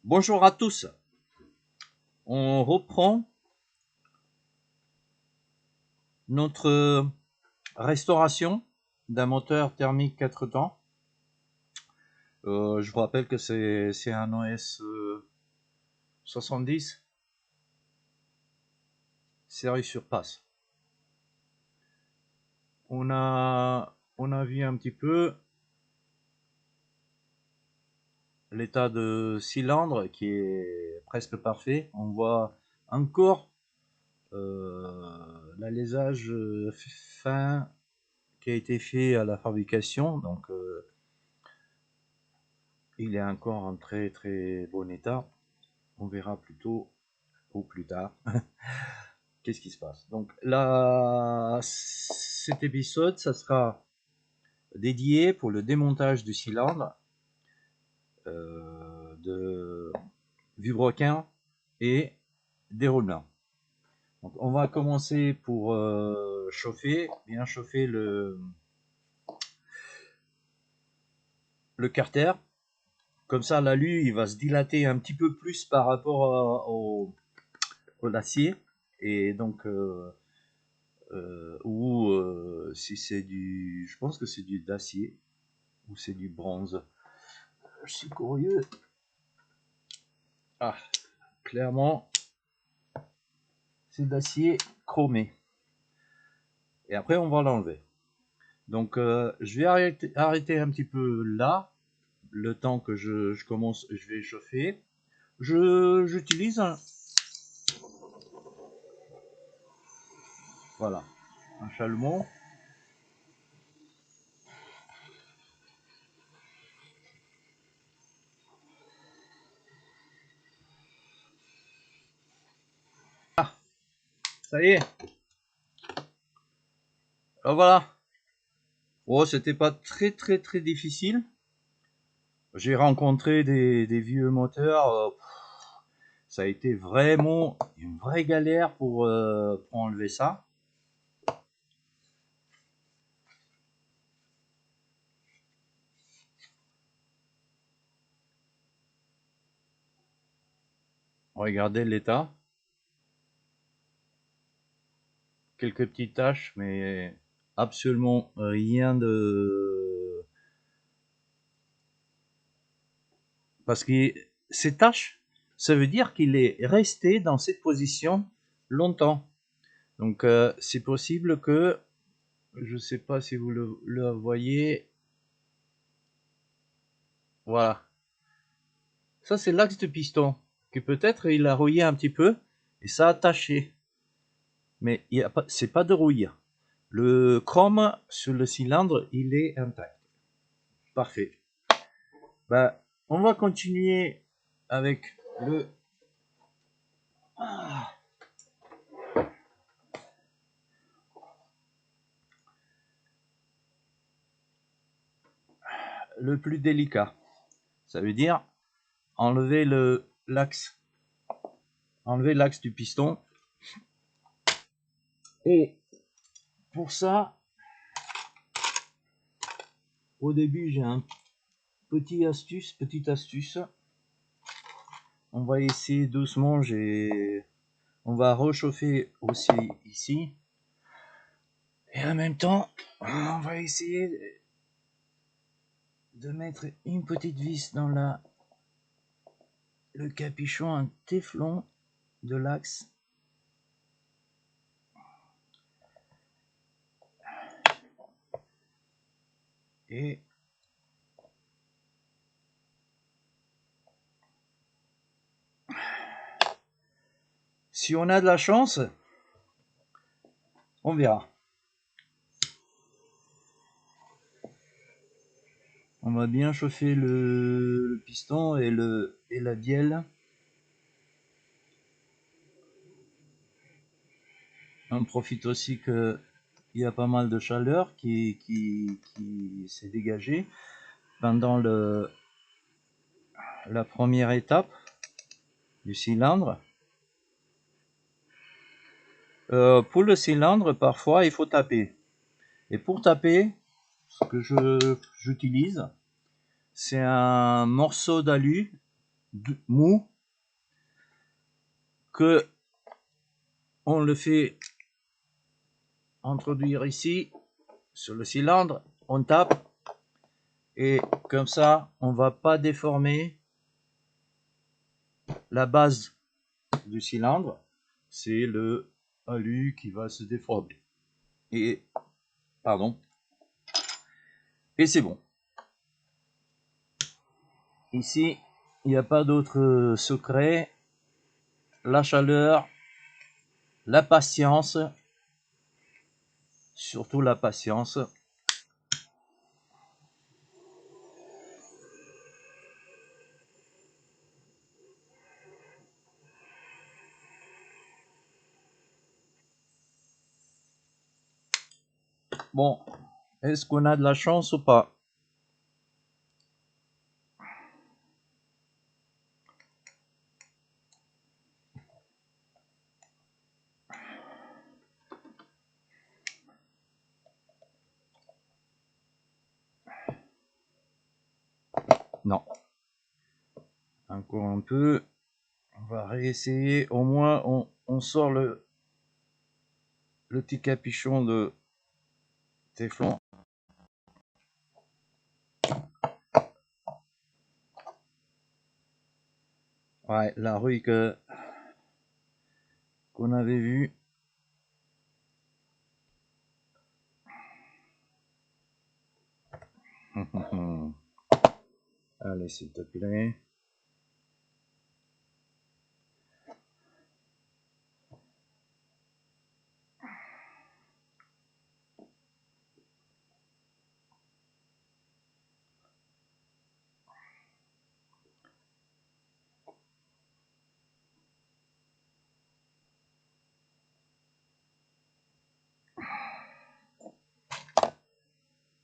Bonjour à tous, on reprend notre restauration d'un moteur thermique 4 temps. Je vous rappelle que c'est un OS 70 série surpasse. On a vu un petit peu l'état de cylindre qui est presque parfait. On voit encore l'alésage fin qui a été fait à la fabrication, donc il est encore en très très bon état. On verra plutôt ou plus tard qu'est-ce qui se passe. Donc là, cet épisode, ça sera dédié pour le démontage du cylindre de Vibroquin et déroulement. Donc on va commencer pour bien chauffer le carter. Comme ça, l'alu, il va se dilater un petit peu plus par rapport au l'acier. Et donc, ou si c'est du, je pense que c'est du d'acier ou c'est du bronze. Je suis curieux. Ah, clairement, c'est d'acier chromé. Et après, on va l'enlever. Donc, je vais arrêter un petit peu là, le temps que je commence, je vais chauffer. J'utilise voilà, un chalumeau. Ah, ça y est. Alors voilà. Oh, c'était pas très très très difficile. J'ai rencontré des vieux moteurs. Ça a été vraiment une vraie galère pour enlever ça. Regardez l'état. Quelques petites taches, mais absolument rien de... Parce que ces taches, ça veut dire qu'il est resté dans cette position longtemps. Donc c'est possible que, je ne sais pas si vous le voyez, voilà. Ça c'est l'axe de piston, que peut-être il a rouillé un petit peu, et ça a taché. Mais c'est pas de rouille. Le chrome sur le cylindre, il est intact. Parfait. Ben, on va continuer avec le plus délicat. Ça veut dire enlever l'axe du piston. Et pour ça, au début, j'ai un petite astuce. On va essayer doucement. On va réchauffer aussi ici. Et en même temps, on va essayer de mettre une petite vis dans le capuchon en téflon de l'axe. Et si on a de la chance, on verra. On va bien chauffer le piston et la bielle. On profite aussi qu'il y a pas mal de chaleur qui s'est dégagée pendant la première étape du cylindre. Pour le cylindre, parfois, il faut taper. Et pour taper, ce que j'utilise, c'est un morceau d'alu mou, que on le fait introduire ici sur le cylindre, on tape et comme ça on va pas déformer la base du cylindre, c'est le alu qui va se déformer. Et pardon. Et c'est bon. Ici, il n'y a pas d'autre secret. La chaleur, la patience, surtout la patience. Bon, est-ce qu'on a de la chance ou pas? Non. Encore un peu. On va réessayer. Au moins, on sort le petit capuchon de téflon. Ouais, la rouille qu'on avait vue. Allez, s'il te plaît.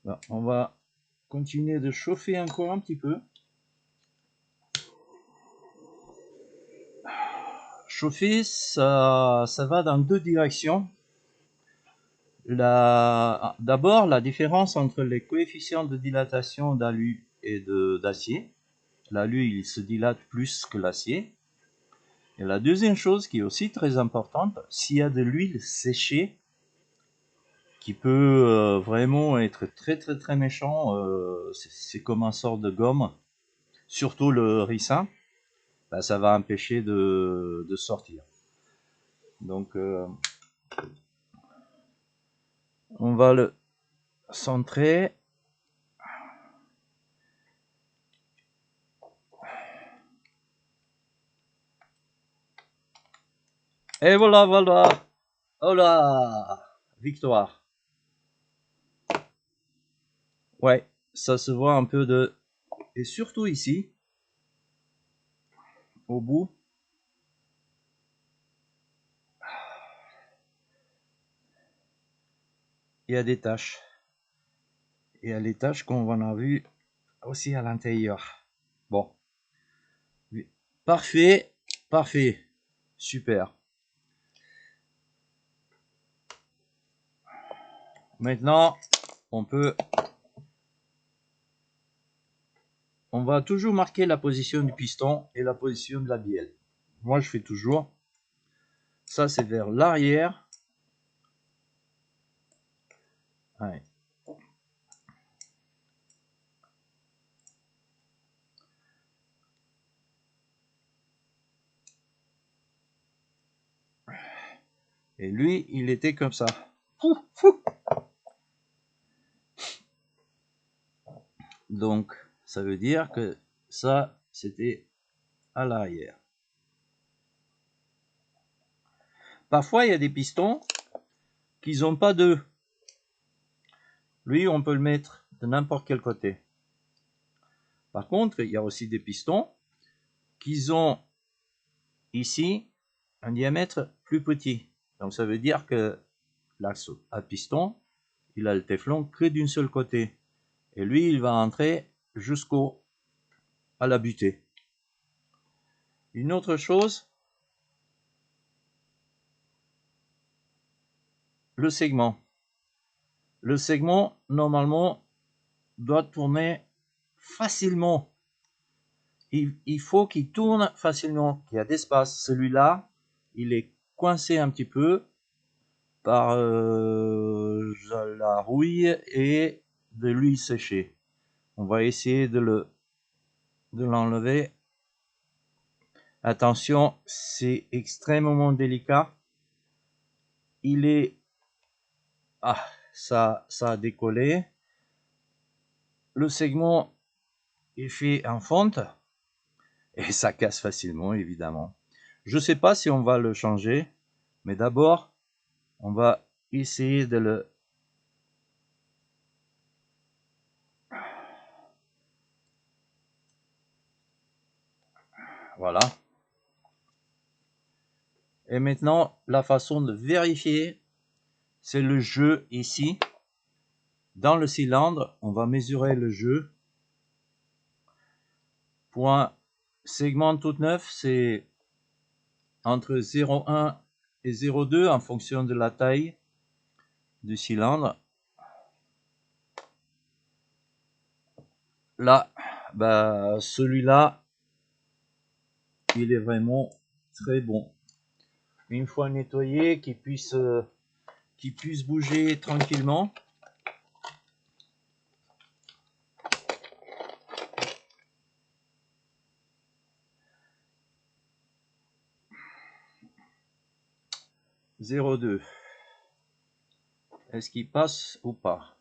Bon, on va continuer de chauffer encore un petit peu. Chauffer, ça va dans deux directions. D'abord, la différence entre les coefficients de dilatation d'alu et d'acier. L'alu, il se dilate plus que l'acier. Et la deuxième chose qui est aussi très importante, s'il y a de l'huile séchée, qui peut vraiment être très très très méchant, c'est comme un sort de gomme, surtout le ricin, bah, ça va empêcher de sortir. Donc on va le centrer. Et voilà, voilà. Oh là, victoire. Ouais, ça se voit un peu de... Et surtout ici, au bout, il y a des taches. Il y a les taches qu'on en a vu aussi à l'intérieur. Bon. Parfait, parfait. Super. Maintenant, on va toujours marquer la position du piston et la position de la bielle. Moi, je fais toujours. Ça, c'est vers l'arrière. Ouais. Et lui, il était comme ça. Donc, ça veut dire que ça, c'était à l'arrière. Parfois, il y a des pistons qui n'ont pas d'œufs. Lui, on peut le mettre de n'importe quel côté. Par contre, il y a aussi des pistons qui ont ici un diamètre plus petit. Donc, ça veut dire que l'axe à piston, il a le téflon que d'une seule côté. Et lui, il va entrer jusqu'au à la butée. Une autre chose, le segment. Le segment, normalement, doit tourner facilement il faut qu'il tourne facilement, qu'il y a d'espace. Celui-là, il est coincé un petit peu par la rouille et de l'huile séchée. On va essayer de l'enlever. Attention, c'est extrêmement délicat. Il est... Ah, ça a décollé. Le segment est fait en fonte. Et ça casse facilement, évidemment. Je ne sais pas si on va le changer. Mais d'abord, on va essayer de le... Voilà. Et maintenant, la façon de vérifier, c'est le jeu ici. Dans le cylindre, on va mesurer le jeu. Pour un segment tout neuf, c'est entre 0,1 et 0,2 en fonction de la taille du cylindre. Là, bah, celui-là, il est vraiment très bon. Une fois nettoyé, qu'il puisse bouger tranquillement. « 0,2. Est-ce qu'il passe ou pas?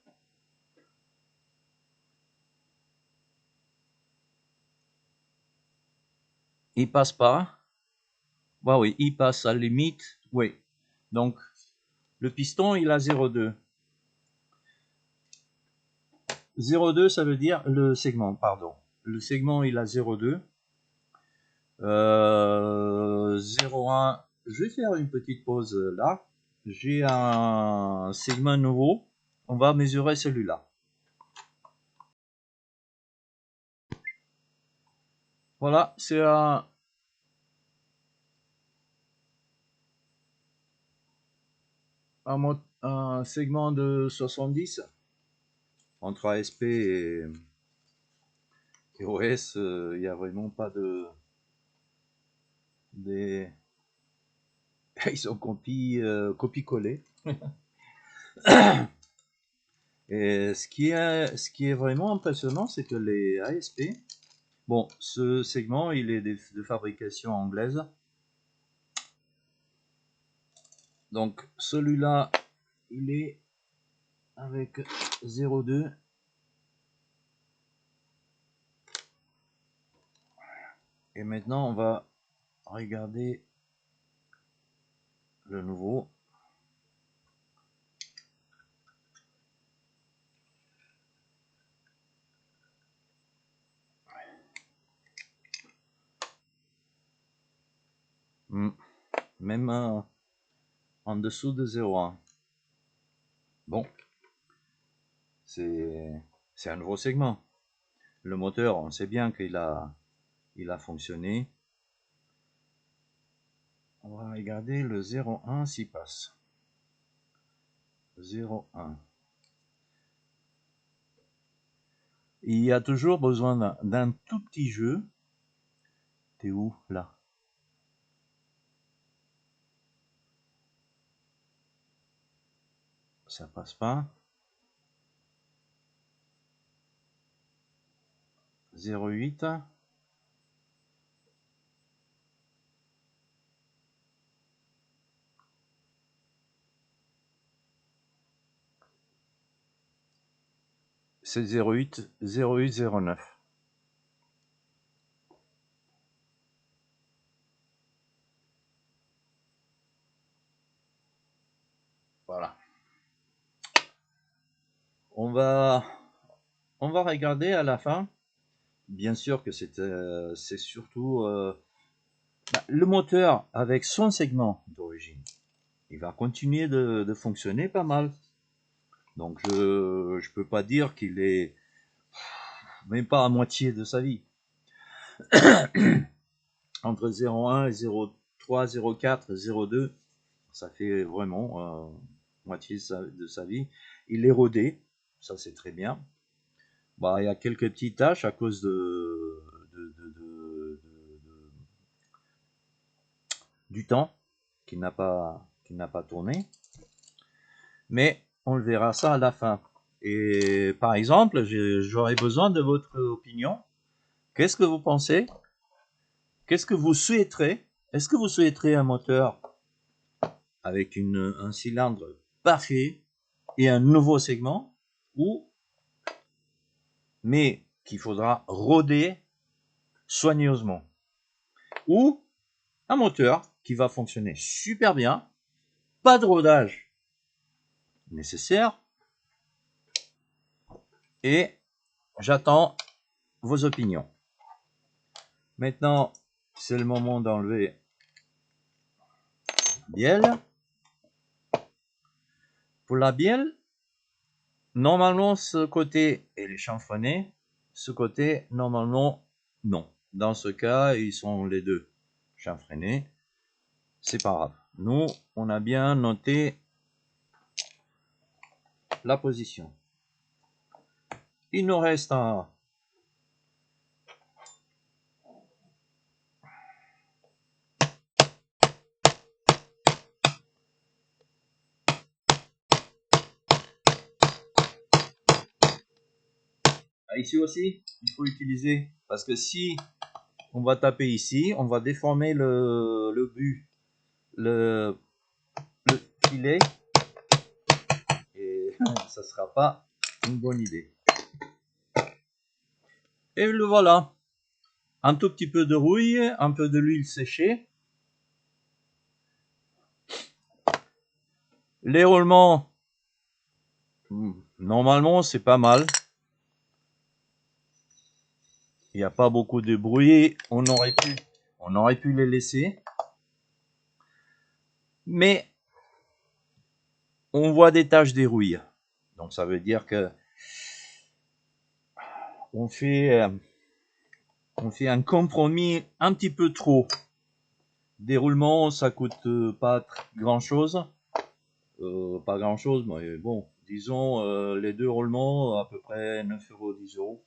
Il passe pas. Bah oui, il passe à la limite. Oui. Donc, le piston, il a 0,2. 0,2, ça veut dire le segment, pardon. Le segment, il a 0,2. 0,1. Je vais faire une petite pause là. J'ai un segment nouveau. On va mesurer celui-là. Voilà, c'est un segment de 70 entre ASP et OS. Il n'y a vraiment pas de... Ils sont copie-collés. Et ce qui est vraiment impressionnant, c'est que les ASP, bon, ce segment, il est de fabrication anglaise. Donc, celui-là, il est avec 0,2. Et maintenant, on va regarder le nouveau. Même en dessous de 0,1. Bon, c'est un nouveau segment. Le moteur, on sait bien qu'il a fonctionné. On va regarder le 0,1 s'il passe. 0,1. Il y a toujours besoin d'un tout petit jeu. T'es où, là? Ça passe pas. 0,8. C'est 0,8, 0,8, 0,9. Voilà. On va regarder à la fin. Bien sûr que c'est surtout le moteur avec son segment d'origine. Il va continuer de fonctionner pas mal. Donc je peux pas dire qu'il est même pas à moitié de sa vie. Entre 0,1 et 0,3, 0,4, 0,2, ça fait vraiment moitié de sa vie. Il est rodé, ça c'est très bien. Bah, il y a quelques petites taches à cause de du temps qui n'a pas tourné. Mais on le verra ça à la fin. Et par exemple, j'aurais besoin de votre opinion. Qu'est-ce que vous pensez? Qu'est-ce que vous souhaiterez? Est-ce que vous souhaiterez un moteur avec un cylindre parfait et un nouveau segment, ou mais qu'il faudra roder soigneusement, ou un moteur qui va fonctionner super bien, pas de rodage nécessaire, et j'attends vos opinions. Maintenant, c'est le moment d'enlever la bielle. Pour la bielle, normalement ce côté est chanfreiné, ce côté normalement non. Dans ce cas, ils sont les deux chanfreinés. C'est pas grave. Nous, on a bien noté la position. Il nous reste un ici aussi, il faut utiliser, parce que si on va taper ici, on va déformer le but, le filet, et ça sera pas une bonne idée. Et le voilà. Un tout petit peu de rouille, un peu de l'huile séchée. Les roulements, normalement, c'est pas mal. Il n'y a pas beaucoup de bruit. On aurait pu les laisser. Mais on voit des taches de rouille. Donc ça veut dire que on fait un compromis un petit peu trop. Des roulements, ça coûte pas grand chose. Pas grand chose, mais bon, disons les deux roulements à peu près 9 €, 10 €.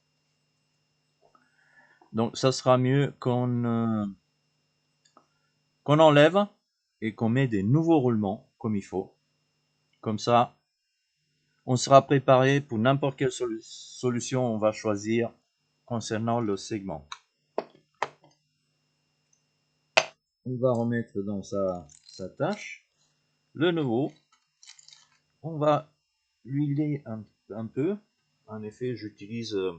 Donc ça sera mieux qu'on enlève et qu'on met des nouveaux roulements comme il faut. Comme ça, on sera préparé pour n'importe quelle solution on va choisir concernant le segment. On va remettre dans sa tâche. Le nouveau, on va l'huiler un peu. En effet, j'utilise le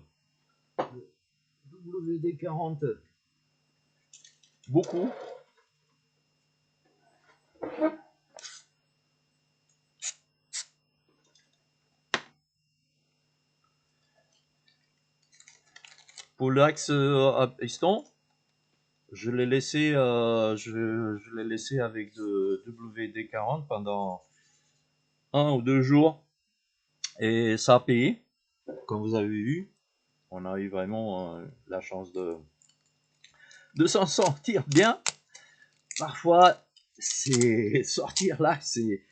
WD-40 beaucoup. Pour l'axe à piston, je l'ai laissé, je l'ai laissé avec de WD-40 pendant 1 ou 2 jours, et ça a payé. Comme vous avez vu, on a eu vraiment la chance de s'en sortir bien. Parfois, c'est sortir là, c'est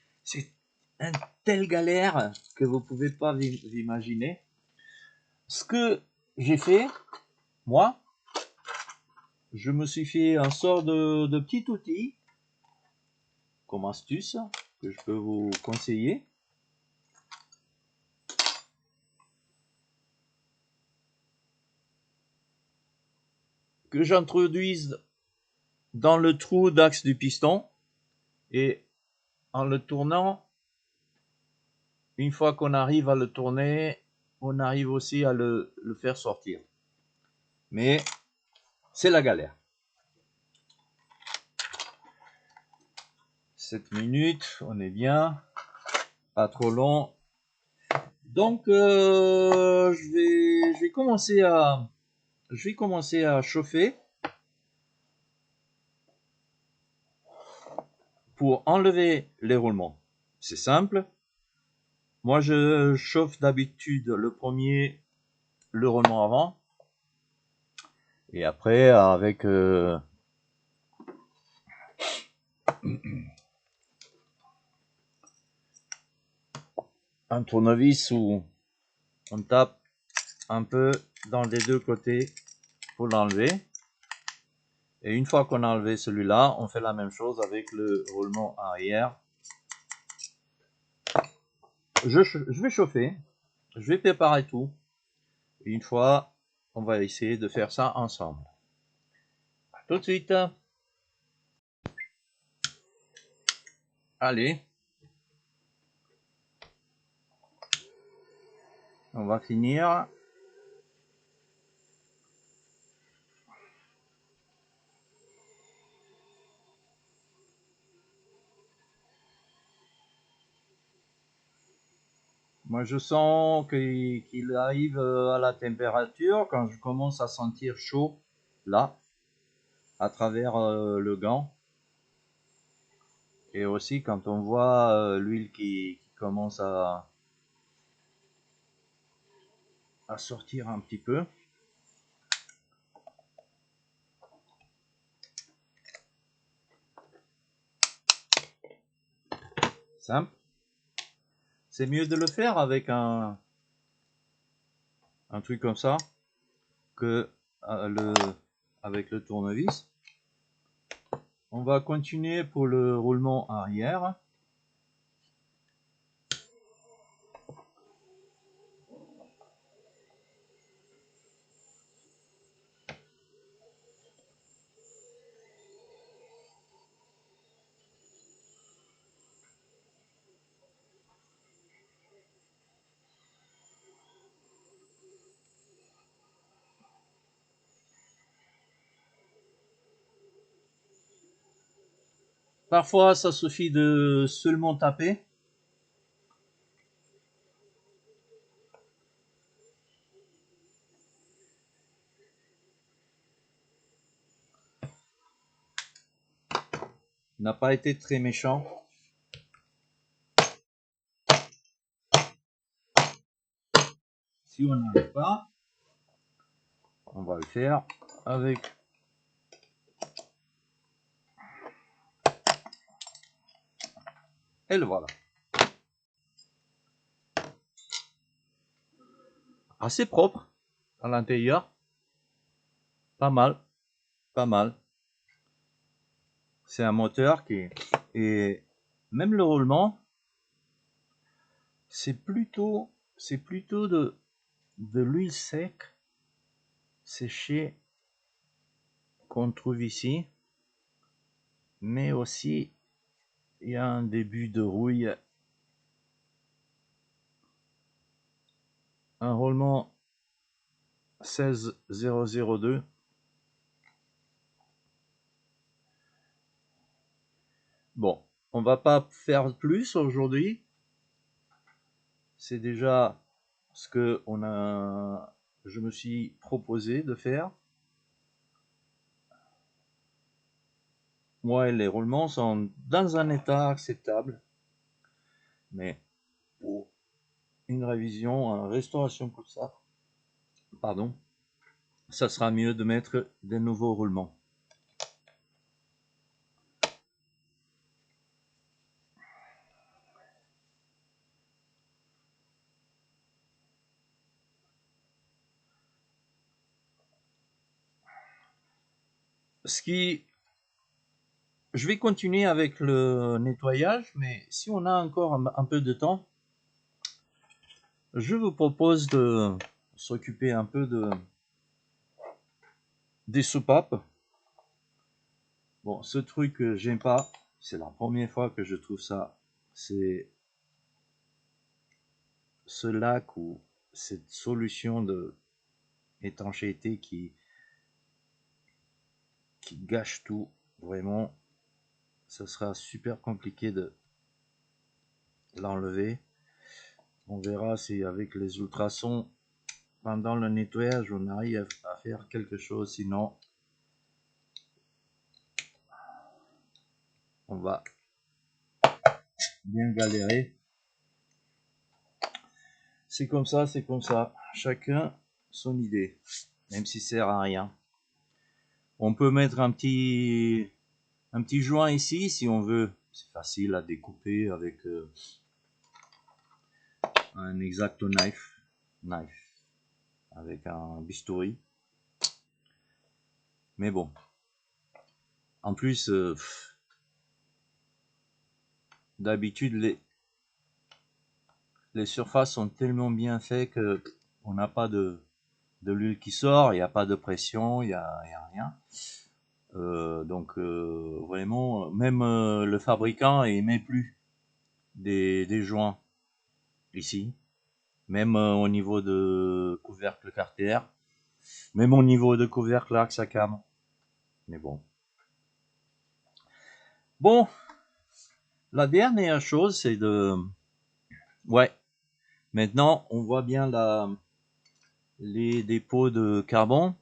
une telle galère que vous pouvez pas imaginer. Ce que j'ai fait, moi, je me suis fait un sort de petit outil comme astuce que je peux vous conseiller. Que j'introduise dans le trou d'axe du piston, et en le tournant, une fois qu'on arrive à le tourner, on arrive aussi à le faire sortir. Mais c'est la galère. 7 minutes, on est bien, pas trop long. Donc je vais commencer à chauffer pour enlever les roulements. C'est simple. Moi je chauffe d'habitude le premier, le roulement avant, et après avec un tournevis où on tape un peu dans les deux côtés pour l'enlever. Et une fois qu'on a enlevé celui-là, on fait la même chose avec le roulement arrière. Je vais chauffer, je vais préparer tout. Et une fois, on va essayer de faire ça ensemble. À tout de suite. Allez. On va finir. Moi, je sens qu'il arrive à la température quand je commence à sentir chaud, là, à travers le gant. Et aussi quand on voit l'huile qui commence à sortir un petit peu. Simple. C'est mieux de le faire avec un truc comme ça que avec le tournevis. On va continuer pour le roulement arrière. Parfois, ça suffit de seulement taper. Il n'a pas été très méchant. Si on n'arrive pas, on va le faire avec et le voilà. Assez propre à l'intérieur. Pas mal, pas mal. C'est un moteur qui et même le roulement, c'est plutôt de l'huile sec séchée qu'on trouve ici, mais aussi il y a un début de rouille. Un roulement 16002. Bon, on va pas faire plus aujourd'hui. C'est déjà ce que je me suis proposé de faire. Moi, les roulements sont dans un état acceptable, mais pour une révision, une restauration comme ça, pardon, ça sera mieux de mettre des nouveaux roulements. Je vais continuer avec le nettoyage, mais si on a encore un peu de temps, je vous propose de s'occuper un peu des soupapes. Bon, ce truc que j'aime pas, c'est la première fois que je trouve ça, c'est ce lac ou cette solution de étanchéité qui gâche tout. Vraiment, ça sera super compliqué de l'enlever. On verra si avec les ultrasons, pendant le nettoyage, on arrive à faire quelque chose. Sinon, on va bien galérer. C'est comme ça, c'est comme ça. Chacun son idée, même si ça sert à rien. On peut mettre un petit joint ici si on veut. C'est facile à découper avec un X-Acto knife, avec un bistouri. Mais bon, En plus, d'habitude, les surfaces sont tellement bien faites que on n'a pas de l'huile qui sort, il n'y a pas de pression, il n'y a rien. Donc vraiment, même le fabricant il met plus des joints ici, même au niveau de couvercle Carter, même au niveau de couvercle Axacam. Mais bon. Bon, la dernière chose c'est de... Ouais, maintenant on voit bien les dépôts de carbone.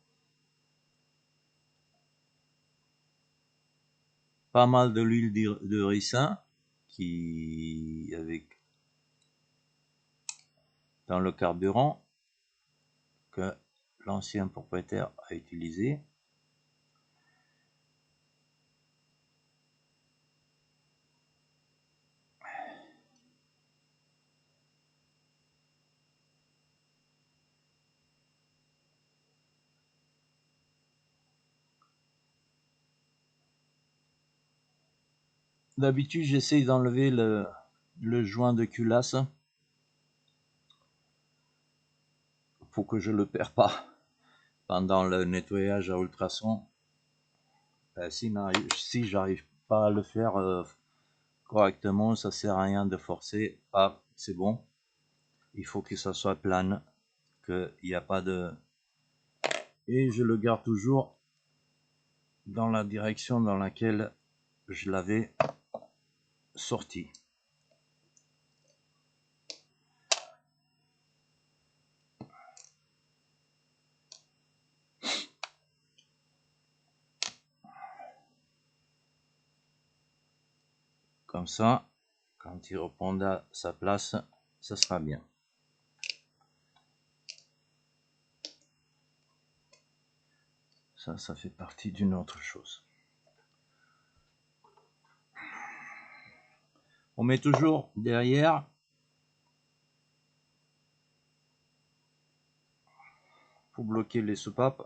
Pas mal de l'huile de ricin qui avec dans le carburant que l'ancien propriétaire a utilisé. D'habitude, j'essaie d'enlever le joint de culasse pour que je le perds pas pendant le nettoyage à ultrasons. Si j'arrive pas à le faire correctement, ça sert à rien de forcer. Ah, c'est bon. Il faut que ça soit plane, qu'il n'y a pas de... Et je le garde toujours dans la direction dans laquelle je l'avais sorti. Comme ça, quand il reprendra à sa place, ça sera bien. Ça fait partie d'une autre chose. On met toujours derrière pour bloquer les soupapes.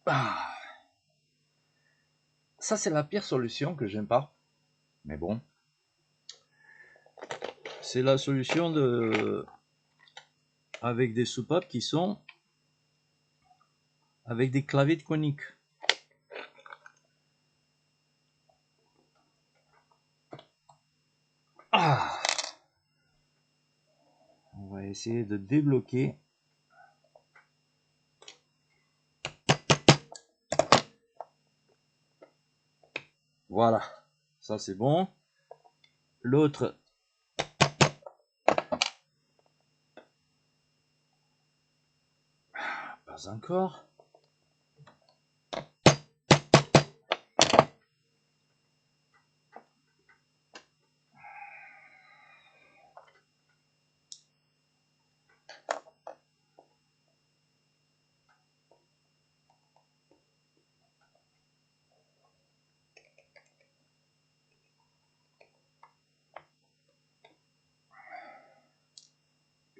Ah. Ça c'est la pire solution que j'aime pas. Mais bon. C'est la solution de avec des soupapes qui sont avec des claviers de conique. Ah. On va essayer de débloquer. Voilà, ça c'est bon. L'autre, pas encore.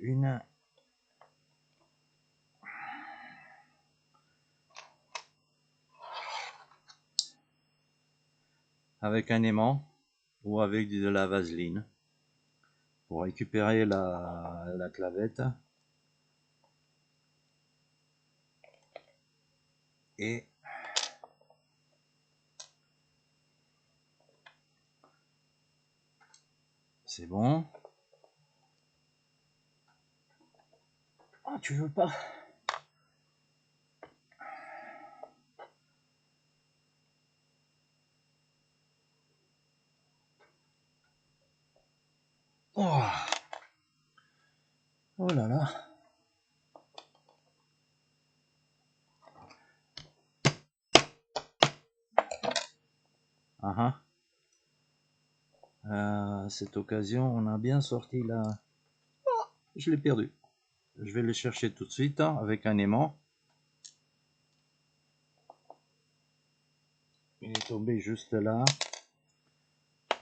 Une. Avec un aimant ou avec de la vaseline pour récupérer la clavette. Et c'est bon. Ah, tu veux pas? Oh, oh là là. À cette occasion, on a bien sorti la... Oh, je l'ai perdu. Je vais le chercher tout de suite hein, avec un aimant. Il est tombé juste là.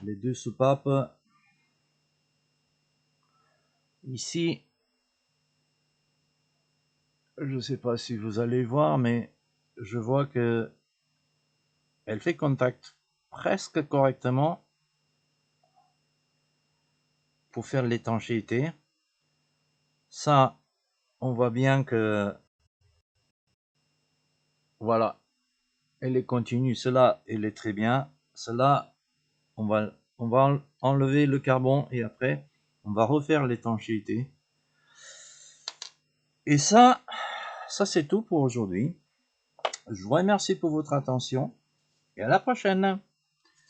Les deux soupapes. Ici, je ne sais pas si vous allez voir, mais je vois que elle fait contact presque correctement pour faire l'étanchéité. Ça, on voit bien que voilà, elle est continue. Cela, elle est très bien. Cela, on va enlever le carbone et après, on va refaire l'étanchéité. Et ça c'est tout pour aujourd'hui. Je vous remercie pour votre attention et à la prochaine.